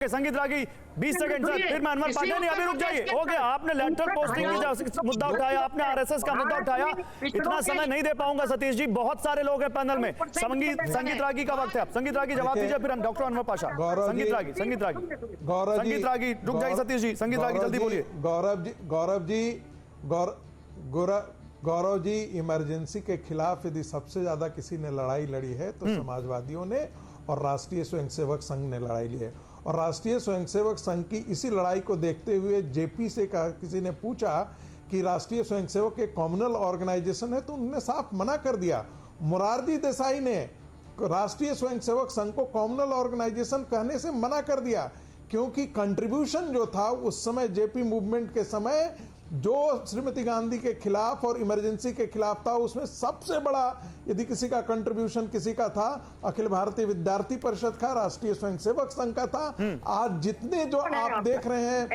संगीत रागी 20 second sir, फिर मैं अनवर पांडे। नहीं, अभी रुक जाइए। हो गया, आपने लेटरल पोस्टिंग का मुद्दा उठाया, आपने आरएसएस का मुद्दा उठाया। इतना समय नहीं दे पाऊंगा सतीश जी, बहुत सारे लोग हैं पैनल में। संगीत रागी का वक्त है। आप संगीत रागी जवाब दीजिए, फिर हम डॉक्टर अनवर पाशा। संगीत रागी रुक जाइए सतीश जी, संगीत रागी जल्दी बोलिए। गौरव जी, इमरजेंसी के खिलाफ यदि सबसे ज्यादा किसी ने लड़ाई लड़ी है तो समाजवादियों ने और राष्ट्रीय स्वयंसेवक संघ ने लड़ाई ली है। और राष्ट्रीय स्वयंसेवक संघ की इसी लड़ाई को देखते हुए जेपी से किसी ने पूछा कि राष्ट्रीय स्वयंसेवक एक कम्युनल ऑर्गेनाइजेशन है, तो उन्होंने साफ मना कर दिया। मोरारजी देसाई ने राष्ट्रीय स्वयंसेवक संघ को कम्युनल ऑर्गेनाइजेशन कहने से मना कर दिया, क्योंकि कंट्रीब्यूशन जो था उस समय जेपी मूवमेंट के समय जो श्रीमती गांधी के खिलाफ और इमरजेंसी के खिलाफ था, उसमें सबसे बड़ा यदि किसी का कंट्रीब्यूशन किसी का था, अखिल भारतीय विद्यार्थी परिषद का, राष्ट्रीय स्वयंसेवक संघ का था। आज जितने जो आप देख रहे हैं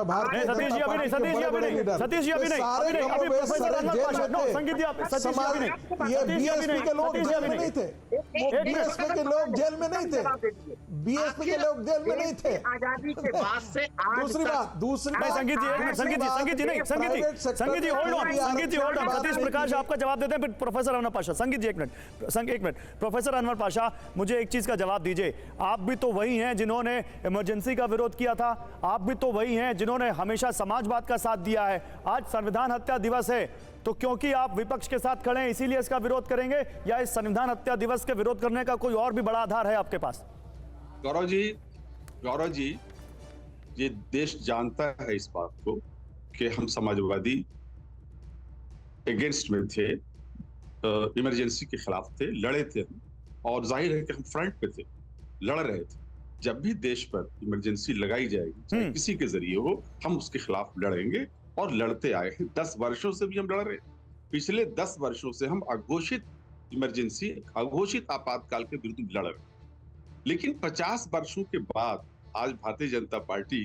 भारतीय बीएसपी के लोग जेल में नहीं थे, बीएसपी के लोग जेल में नहीं थे, बीएसपी के लोग जेल में नहीं थे। संगीत जी होल्ड ऑन। सतीश प्रकाश आपका जवाब देते हैं, फिर प्रोफेसर अनवर पाशा। संगीत जी एक मिनट। प्रोफेसर अनवर पाशा, मुझे एक चीज का जवाब दीजिए। आप भी तो वही हैं जिन्होंने इमरजेंसी का विरोध किया था, आप भी तो वही हैं जिन्होंने हमेशा समाजवाद का साथ दिया है। आज संविधान हत्या दिवस है, तो क्योंकि आप विपक्ष के साथ खड़े हैं इसीलिए इसका विरोध करेंगे, या इस संविधान हत्या दिवस के विरोध करने का कोई और भी बड़ा आधार है आपके पास? गौरव जी, ये देश जानता है इस बात को कि हम समाजवादी अगेंस्ट में थे, इमरजेंसी के खिलाफ थे, लड़े थे हम, और जाहिर है कि हम फ्रंट पे थे, लड़ रहे थे। जब भी देश पर इमरजेंसी लगाई जाएगी, चाहे किसी के जरिए हो, हम उसके खिलाफ लड़ेंगे और लड़ते आए हैं। 10 वर्षों से भी हम लड़ रहे हैं। पिछले 10 वर्षों से हम अघोषित इमरजेंसी, अघोषित आपातकाल के विरुद्ध लड़ रहे हैं। लेकिन 50 वर्षों के बाद आज भारतीय जनता पार्टी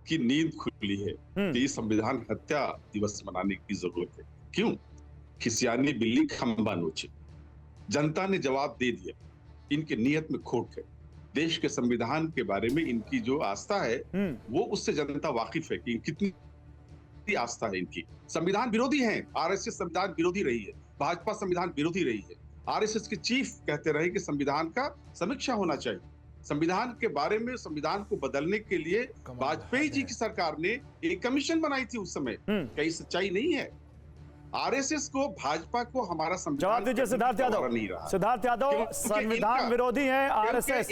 की नींद खुली है कि संविधान हत्या दिवस मनाने की जरूरत है। क्यों? खिसियानी बिल्ली खंबा नोचे। जनता ने जवाब दे दिया, इनके नियत में खोट है। देश के संविधान के बारे में इनकी जो आस्था है वो उससे जनता वाकिफ है कि कितनी आस्था है इनकी। संविधान विरोधी है, आरएसएस संविधान विरोधी रही है, भाजपा संविधान विरोधी रही है। आरएसएस के चीफ कहते रहे कि संविधान का समीक्षा होना चाहिए। संविधान के बारे में, संविधान को बदलने के लिए वाजपेयी जी की सरकार ने एक कमीशन बनाई थी उस समय। कहीं सच्चाई नहीं है? आरएसएस को, भाजपा को हमारा संविधान जवाब दीजिए सिद्धार्थ यादव, संविधान विरोधी है आरएसएस।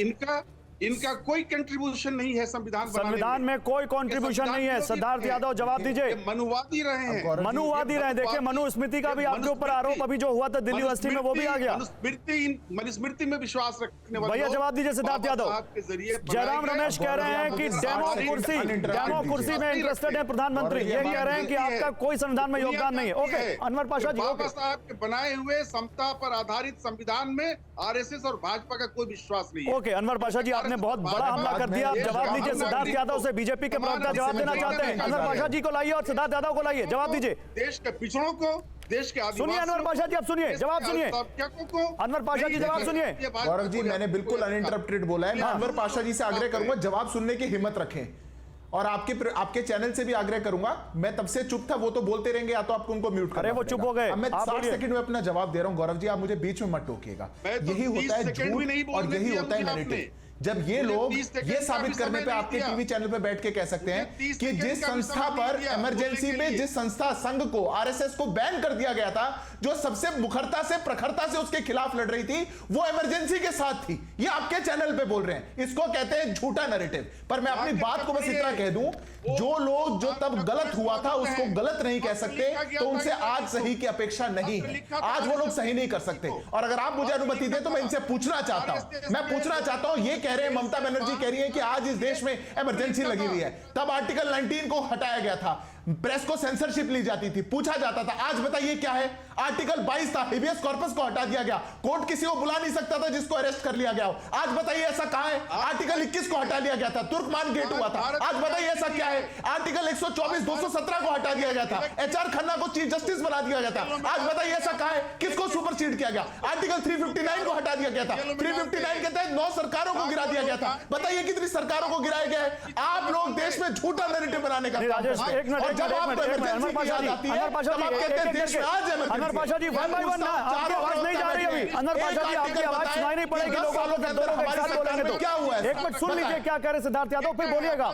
इनका कोई कंट्रीब्यूशन नहीं है संविधान में कोई कंट्रीब्यूशन नहीं है। सिद्धार्थ यादव जवाब दीजिए। मनुवादी रहे हैं, मनुवादी रहे। देखिए, मनुस्मृति का भी आपके ऊपर आरोप अभी जो हुआ था दिल्ली यूनिवर्सिटी में, वो भी आ गया। मनुस्मृति में विश्वास रखने वाले भैया जवाब दीजिए सिद्धार्थ यादव। जयराम रमेश कह रहे हैं कि डेमो कुर्सी में इंटरेस्टेड है प्रधानमंत्री, ये कह रहे हैं कि आपका कोई संविधान में योगदान नहीं है। ओके अनवर पाशा जी, बाबा साहब के बनाए हुए समता पर आधारित संविधान में आरएसएस और भाजपा का कोई विश्वास नहीं है। ओके अनवर पाशा जी, आपने बहुत बड़ा हमला कर दिया। आप जवाब दीजिए सिद्धार्थ यादव से। बीजेपी के प्रवक्ता जवाब देना चाहते हैं। अनवर पाशा जी को लाइए और सिद्धार्थ यादव को लाइए, जवाब दीजिए। देश के पिछड़ों को, देश के सुनिए अनवर पाशा जी, आप सुनिए, जवाब सुनिए। अनवर पाशा जी जवाब सुनिए। गौरव जी, मैंने बिल्कुल अनइंटरप्टेड बोला है। मैं अनवर पाशा जी से आग्रह करूंगा जवाब सुनने की हिम्मत रखें, और आपके चैनल से भी आग्रह करूंगा। मैं तब से चुप था, वो तो बोलते रहेंगे, या तो आपको उनको म्यूट करना। अरे वो चुप हो गए। मैं 60 सेकंड में अपना जवाब दे रहा हूं। गौरव जी, आप मुझे बीच में मत टोकिएगा। यही होता है झूठ और यही होता है नैरेटिव। जब ये लोग ये साबित करने पे आपके टीवी चैनल पे बैठ के कह सकते हैं कि जिस संस्था पर इमरजेंसी में, जिस संस्था संघ को, आरएसएस को बैन कर दिया गया था, जो सबसे मुखरता से, प्रखरता से उसके खिलाफ लड़ रही थी, वो इमरजेंसी के साथ थी। ये आपके चैनल पे बोल रहे हैं। इसको कहते हैं झूठा नैरेटिव। पर मैं अपनी बात को बस इतना कह दूं, जो लोग जो तब गलत हुआ था उसको गलत नहीं कह सकते, तो उनसे आज सही की अपेक्षा नहीं है। आज वो लोग सही नहीं कर सकते। और अगर आप मुझे अनुमति दें तो मैं इनसे पूछना चाहता हूं, ये कह रहे हैं, ममता बनर्जी कह रही है कि आज इस देश में इमरजेंसी लगी हुई है, तब आर्टिकल 19 को हटाया गया था। प्रेस को सेंसरशिप ली जाती थी, पूछा जाता था। आज बताइए क्या है? आर्टिकल 22 था, हेबियस कॉर्पस को हटा दिया गया, कोर्ट किसी को बुला नहीं सकता था जिसको अरेस्ट कर लिया गया हो। आज बताइए ऐसा कहां है? आर्टिकल 21 को हटा दिया गया था, तुर्कमान गेट हुआ था। आज बताइए ऐसा क्या है? आर्टिकल 124 217 को हटा दिया गया था, एचआर खन्ना को चीफ जस्टिस बना दिया गया था। आज बताइए ऐसा कहां है? किसको सुपरसीड किया गया? आर्टिकल 359 को हटा दिया गया था, 359 के तहत 9 सरकारों को गिरा दिया गया था। बताइए कितनी सरकारों को गिराया गया है? आप लोग देश में झूठा नैरेटिव बनाने का काम राजेश, करते हैं। एक मिनट, और एक जब मिनट, आपको एक मिनट, इमरजेंसी अनवर की याद पाशा आती जी, है, अनवर पाशा तब आप जी, कहते हैं एक-एक देश में आज करके, इमरजेंसी अनवर पाशा जी, है। वन बाय वन ना, आपकी आवाज नहीं जा रही अभी। अनवर पाशा जी, आपकी आवाज सुनाई नहीं पड़ेगी, लोग आप लोग एक साथ बोलेंगे तो। क्या हुआ है? एक मिनट सुन लीजिए क्या कह रहे सिद्धार्थ यादव, फिर बोलिएगा।